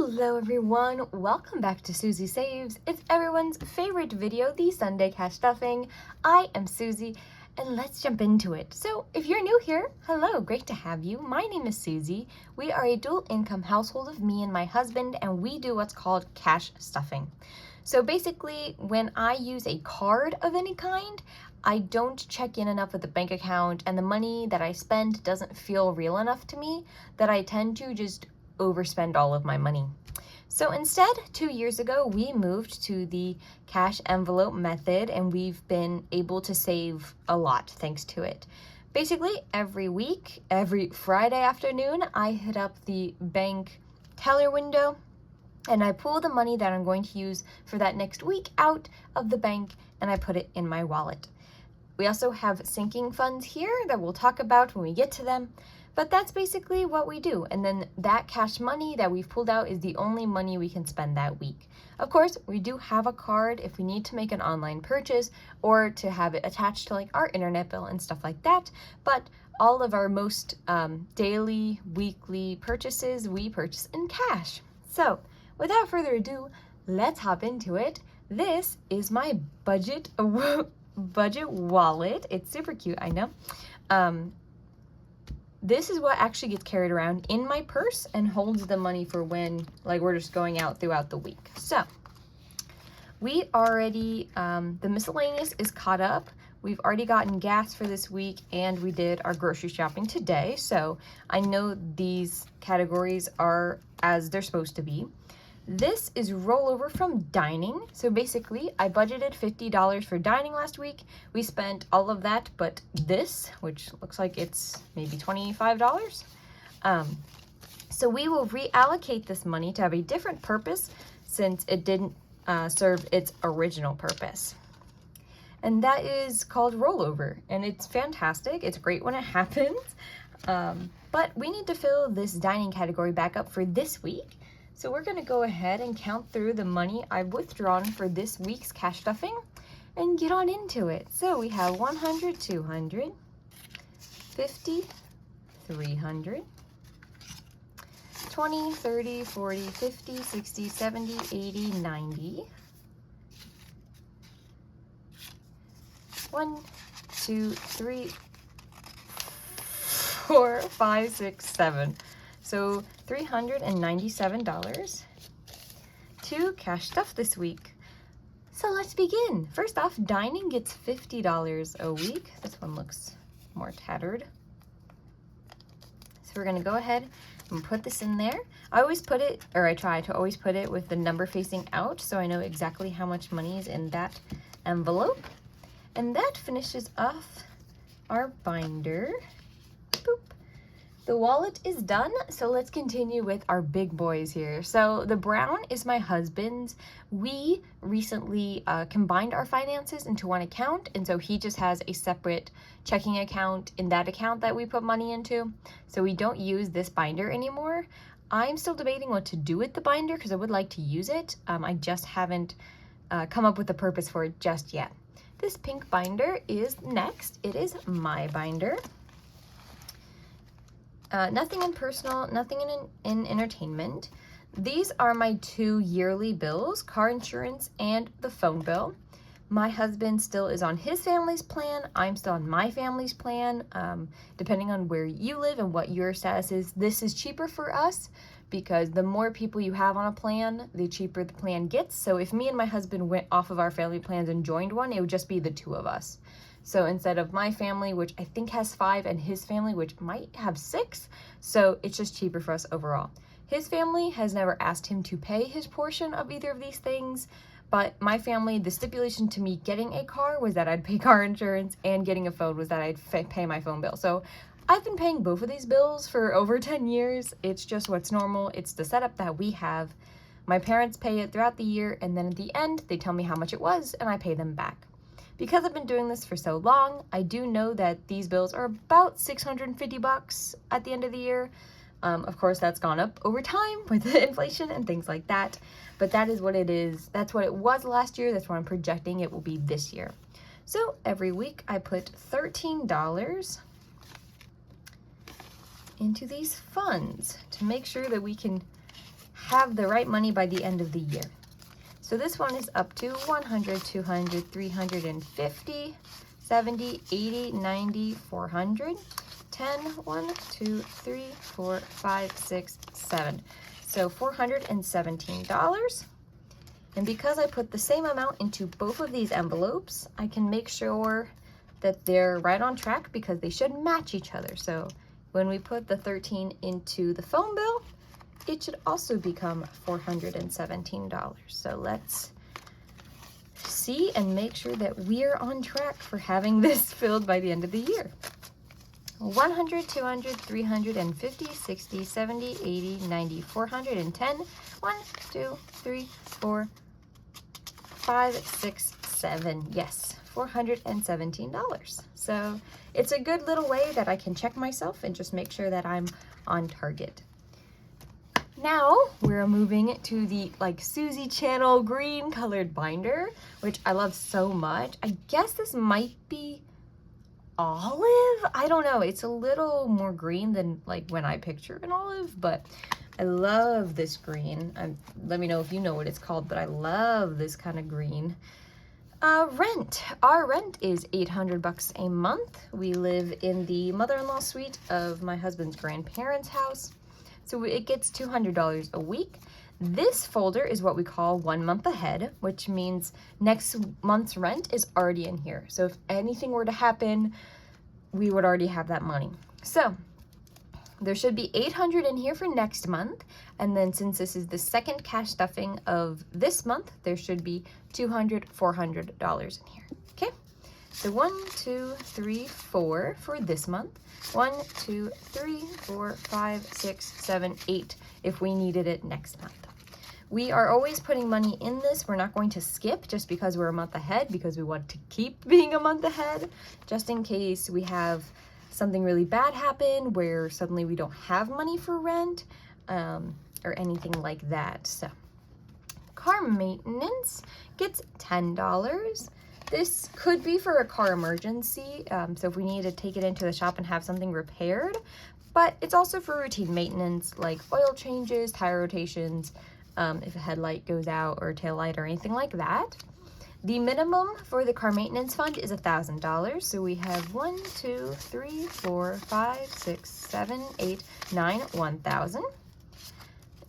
Hello everyone, welcome back to Susie Saves. It's everyone's favorite video, the Sunday cash stuffing. I am Susie and let's jump into it. So if you're new here, hello, great to have you. My name is Susie. We are a dual income household of me and my husband, and we do what's called cash stuffing. So basically, when I use a card of any kind, I don't check in enough with the bank account, and the money that I spend doesn't feel real enough to me that I tend to just overspend all of my money. So instead, 2 years ago, we moved to the cash envelope method, and we've been able to save a lot thanks to it. Basically, every week, every Friday afternoon, I hit up the bank teller window and I pull the money that I'm going to use for that next week out of the bank and I put it in my wallet. We also have sinking funds here that we'll talk about when we get to them. But that's basically what we do. And then that cash money that we've pulled out is the only money we can spend that week. Of course, we do have a card if we need to make an online purchase or to have it attached to like our internet bill and stuff like that. But all of our most daily, weekly purchases, we purchase in cash. So without further ado, let's hop into it. This is my budget wallet. It's super cute, I know. This is what actually gets carried around in my purse and holds the money for when we're just going out throughout the week. So we already, the miscellaneous is caught up. We've already gotten gas for this week and we did our grocery shopping today. So I know these categories are as they're supposed to be. This is rollover from dining. So basically, I budgeted $50 for dining last week. We spent all of that, but this, which looks like it's maybe $25. So we will reallocate this money to have a different purpose since it didn't serve its original purpose. And that is called rollover, and it's fantastic. It's great when it happens. But we need to fill this dining category back up for this week. So we're going to go ahead and count through the money I've withdrawn for this week's cash stuffing and get on into it. So we have 100, 200, 50, 300, 20, 30, 40, 50, 60, 70, 80, 90. 1, 2, 3, 4, 5, 6, 7. So $397 to cash stuff this week. So let's begin. First off, dining gets $50 a week. This one looks more tattered. So we're gonna go ahead and put this in there. I always put it, or I try to always put it with the number facing out so I know exactly how much money is in that envelope. And that finishes off our binder. Boop. The wallet is done, so let's continue with our big boys here. So the brown is my husband's. We recently combined our finances into one account, and so he just has a separate checking account in that account that we put money into. So we don't use this binder anymore. I'm still debating what to do with the binder because I would like to use it. I just haven't come up with a purpose for it just yet. This pink binder is next. It is my binder. Nothing in personal, nothing in entertainment. These are my 2 yearly bills, car insurance and the phone bill. My husband still is on his family's plan. I'm still on my family's plan. Depending on where you live and what your status is, this is cheaper for us because the more people you have on a plan, the cheaper the plan gets. So if me and my husband went off of our family plans and joined one, it would just be the 2 of us. So instead of my family, which I think has 5, and his family, which might have 6, so it's just cheaper for us overall. His family has never asked him to pay his portion of either of these things, but my family, the stipulation to me getting a car was that I'd pay car insurance, and getting a phone was that I'd pay my phone bill. So I've been paying both of these bills for over 10 years. It's just what's normal. It's the setup that we have. My parents pay it throughout the year, and then at the end, they tell me how much it was, and I pay them back. Because I've been doing this for so long, I do know that these bills are about $650 at the end of the year. Of course, that's gone up over time with the inflation and things like that, but that is what it is. That's what it was last year. That's what I'm projecting it will be this year. So every week I put $13 into these funds to make sure that we can have the right money by the end of the year. So this one is up to 100, 200, 350, 70, 80, 90, 400, 10, 1, 2, 3, 4, 5, 6, 7. So $417. And because I put the same amount into both of these envelopes, I can make sure that they're right on track because they should match each other. So when we put the 13 into the phone bill, it should also become $417. So let's see and make sure that we're on track for having this filled by the end of the year. 100, 200, 350, 60, 70, 80, 90, 410, 1, 2, 3, 4, 5, 6, 7. Yes, $417. So it's a good little way that I can check myself and just make sure that I'm on target. Now we're moving to the Susie channel green colored binder, which I love so much. I guess this might be olive. I don't know. It's a little more green than when I picture an olive, but I love this green. Let me know if you know what it's called, but I love this kind of green. Rent. Our rent is $800 a month. We live in the mother-in-law suite of my husband's grandparents' house. So it gets $200 a week. This folder is what we call 1 month ahead, which means next month's rent is already in here. So if anything were to happen, we would already have that money. So there should be $800 in here for next month. And then since this is the second cash stuffing of this month, there should be $200, $400 in here. Okay. So 1, 2, 3, 4 for this month. 1, 2, 3, 4, 5, 6, 7, 8 if we needed it next month. We are always putting money in this. We're not going to skip just because we're a month ahead, because we want to keep being a month ahead, just in case we have something really bad happen where suddenly we don't have money for rent or anything like that. So car maintenance gets $10. This could be for a car emergency, so if we need to take it into the shop and have something repaired, but it's also for routine maintenance like oil changes, tire rotations, if a headlight goes out or a tail light or anything like that. The minimum for the car maintenance fund is $1,000, so we have 1, 2, 3, 4, 5, 6, 7, 8, 9, 1,000.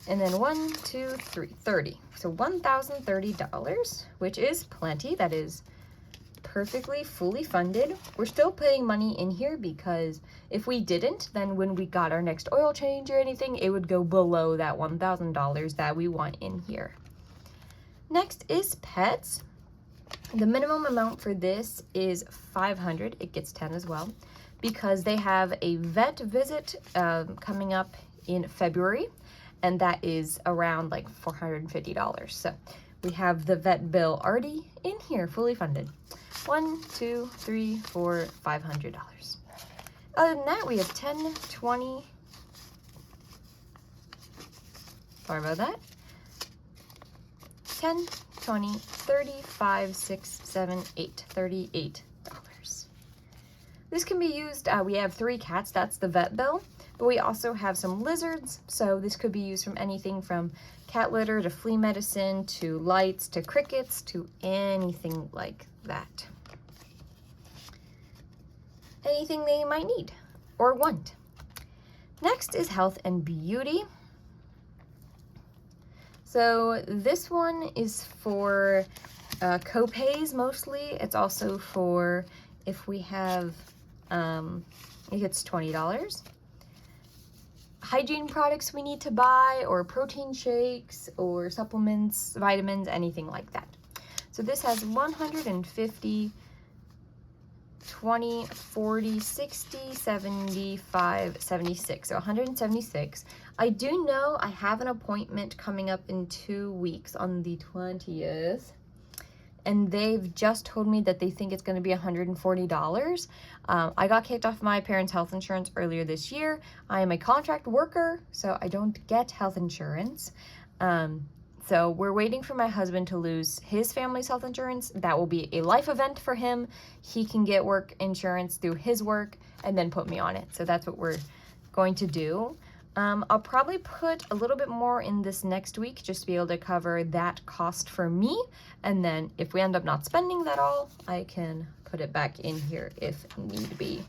And then 1, 2, 3, 30. So $1,030, which is plenty. That is perfectly fully funded. We're still putting money in here because if we didn't, then when we got our next oil change or anything, it would go below that $1,000 that we want in here. Next is pets. The minimum amount for this is $500. It gets 10 as well because they have a vet visit coming up in February, and that is around $450. So we have the vet bill already in here, fully funded. 1, 2, 3, 4, $500. Other than that, we have 10, 20. Sorry about that. 10, 20, 30, 5, 6, 7, 8, $38. This can be used, we have 3 cats, that's the vet bill, but we also have some lizards, so this could be used from anything from cat litter to flea medicine to lights to crickets to anything like that. Anything they might need or want. Next is health and beauty. So this one is for co-pays mostly. It's also for if we have, it gets $20. Hygiene products we need to buy, or protein shakes or supplements, vitamins, anything like that. So this has 150, 20, 40, 60, 75, 76, so 176. I do know I have an appointment coming up in 2 weeks on the 20th, and they've just told me that they think it's going to be $140. I got kicked off my parents' health insurance earlier this year. I am a contract worker, so I don't get health insurance. So we're waiting for my husband to lose his family's health insurance. That will be a life event for him. He can get work insurance through his work and then put me on it. So that's what we're going to do. I'll probably put a little bit more in this next week just to be able to cover that cost for me. And then if we end up not spending that all, I can put it back in here if need be.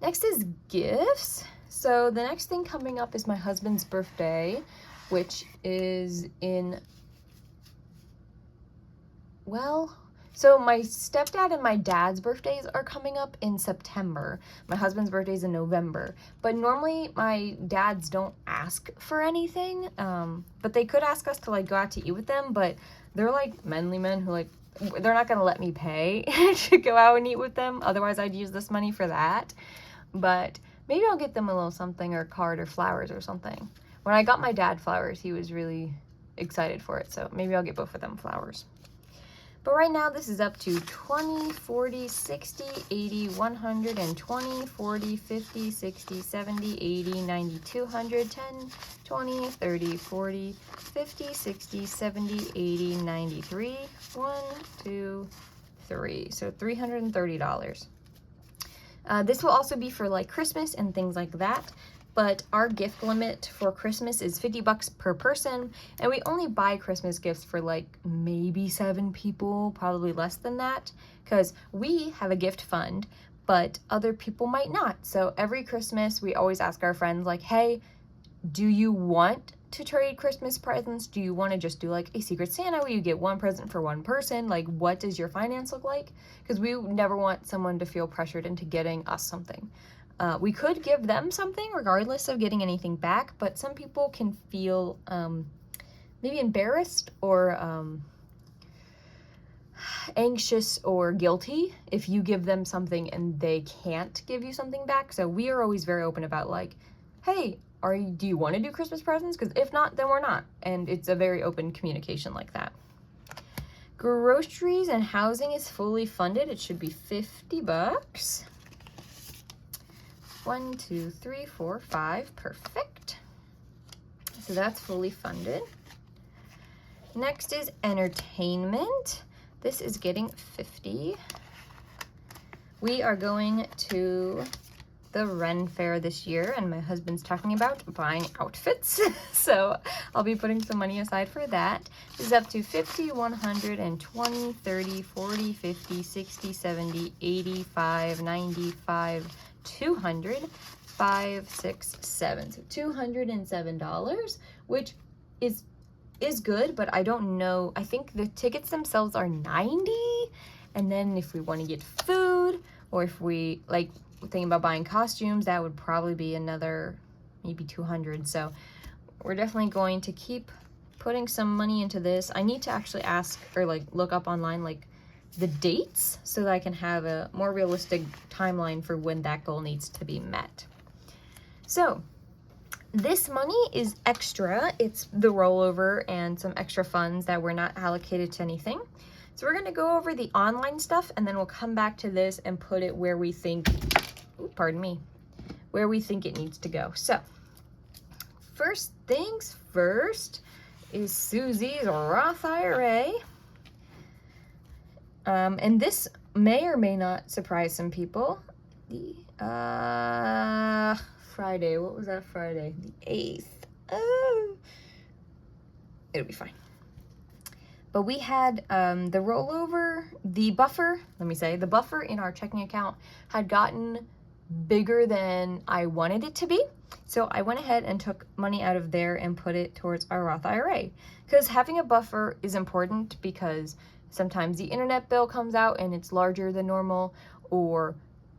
Next is gifts. So the next thing coming up is my husband's birthday, which is in, well, so my stepdad and my dad's birthdays are coming up in September. My husband's birthday is in November. But normally my dads don't ask for anything. But they could ask us to like go out to eat with them. But they're like manly men who like, they're not going to let me pay to go out and eat with them. Otherwise I'd use this money for that. But maybe I'll get them a little something or a card or flowers or something. When I got my dad flowers, he was really excited for it. So maybe I'll get both of them flowers. But right now, this is up to 20, 40, 60, 80, 100, and 20, 40, 50, 60, 70, 80, 90, 200, 10, 20, 30, 40, 50, 60, 70, 80, 93, 1, 2, 3. So $330. This will also be for like Christmas and things like that. But our gift limit for Christmas is $50 per person, and we only buy Christmas gifts for like maybe 7 people, probably less than that, because we have a gift fund, but other people might not. So every Christmas, we always ask our friends like, hey, do you want to trade Christmas presents? Do you want to just do like a Secret Santa where you get one present for one person? Like, what does your finance look like? Because we never want someone to feel pressured into getting us something. We could give them something regardless of getting anything back, but some people can feel maybe embarrassed or anxious or guilty if you give them something and they can't give you something back. So we are always very open about like, hey, do you want to do Christmas presents? Because if not, then we're not. And it's a very open communication like that. Groceries and housing is fully funded. It should be $50. 1, 2, 3, 4, 5. Perfect. So that's fully funded. Next is entertainment. This is getting $50. We are going to the Ren Fair this year, and my husband's talking about buying outfits. So I'll be putting some money aside for that. This is up to 50, 100, and 20, 30, 40, 50, 60, 70, 85, 95, 200, 5, 6, 7. So $207, which is good, but I don't know. I think the tickets themselves are $90, and then if we want to get food, or if we like thinking about buying costumes, that would probably be another maybe $200. So we're definitely going to keep putting some money into this. I need to actually ask or like look up online like the dates so that I can have a more realistic timeline for when that goal needs to be met. So this money is extra. It's the rollover and some extra funds that were not allocated to anything. So we're going to go over the online stuff, and then we'll come back to this and put it where we think, where we think it needs to go. So first things first is Susie's Roth IRA. And this may or may not surprise some people. The Friday, what was that Friday? The 8th. Oh, it'll be fine. But we had the rollover, the buffer in our checking account had gotten bigger than I wanted it to be. So I went ahead and took money out of there and put it towards our Roth IRA. Because having a buffer is important, because sometimes the internet bill comes out and it's larger than normal, or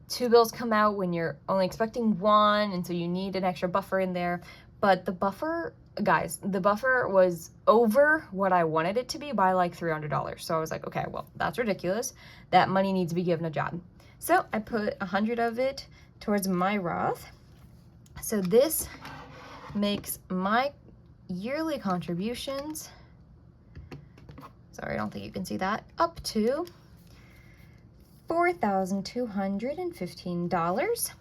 2 bills come out when you're only expecting 1, and so you need an extra buffer in there. But the buffer, guys, the buffer was over what I wanted it to be by like $300. So I was like, okay, well, that's ridiculous. That money needs to be given a job. So I put 100 of it towards my Roth. So this makes my yearly contributions, sorry, I don't think you can see that, up to $4,215.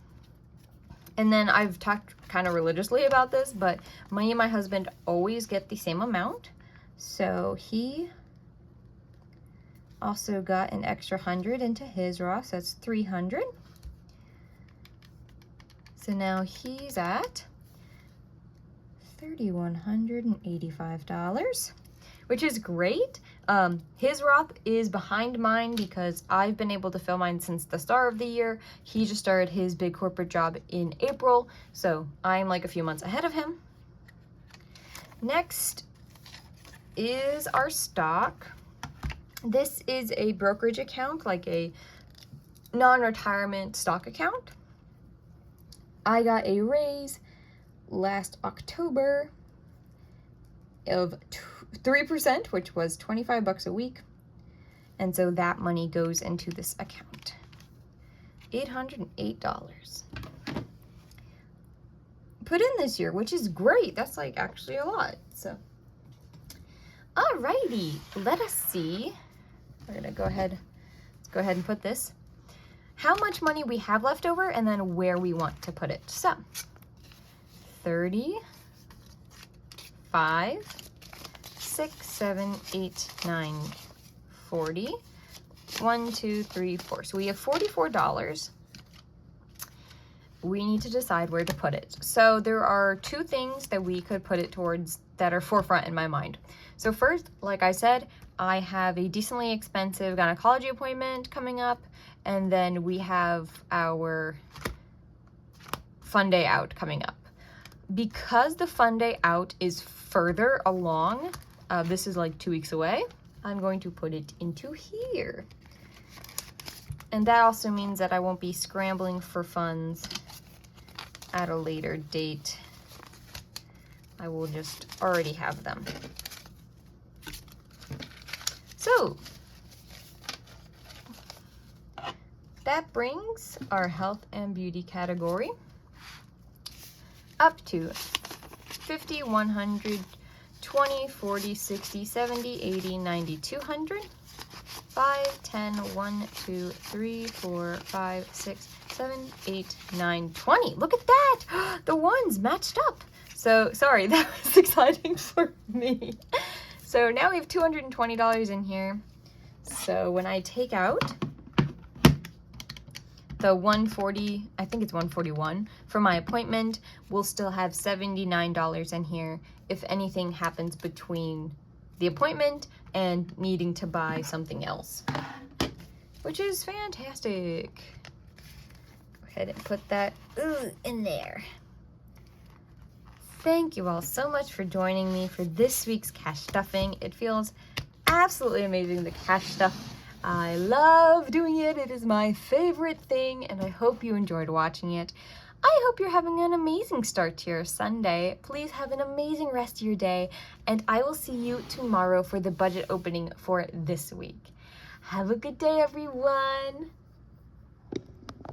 And then I've talked kind of religiously about this, but me and my husband always get the same amount. So he also got an extra 100 into his Roth, so that's 300. So now he's at $3,185, which is great. His Roth is behind mine because I've been able to fill mine since the start of the year. He just started his big corporate job in April, so I'm like a few months ahead of him. Next is our stock. This is a brokerage account, like a non-retirement stock account. I got a raise last October of 3%, which was $25 a week. And so that money goes into this account. $808. Put in this year, which is great. That's like actually a lot. So, alrighty, let us see. We're gonna go ahead. Let's go ahead and put this. How much money we have left over, and then where we want to put it. So, 30, 5, 6, 7, 8, 9, 40. 1, 2, 3, 4. So we have $44. We need to decide where to put it. So there are two things that we could put it towards that are forefront in my mind. So first, like I said, I have a decently expensive gynecology appointment coming up, and then we have our fun day out coming up. Because the fun day out is further along, this is like 2 weeks away, I'm going to put it into here. And that also means that I won't be scrambling for funds at a later date. I will just already have them. So, that brings our health and beauty category up to 50, 100, 20, 40, 60, 70, 80, 90, 200, 5, 10, 1, 2, 3, 4, 5, 6, 7, 8, 9, 20. Look at that! The ones matched up. So, sorry, that was exciting for me. So now we have $220 in here. So when I take out the 140, I think it's 141 for my appointment, we'll still have $79 in here if anything happens between the appointment and needing to buy something else, which is fantastic. Go ahead and put that in there. Thank you all so much for joining me for this week's cash stuffing. It feels absolutely amazing, the cash stuff. I love doing it. It is my favorite thing, and I hope you enjoyed watching it. I hope you're having an amazing start to your Sunday. Please have an amazing rest of your day, and I will see you tomorrow for the budget opening for this week. Have a good day, everyone.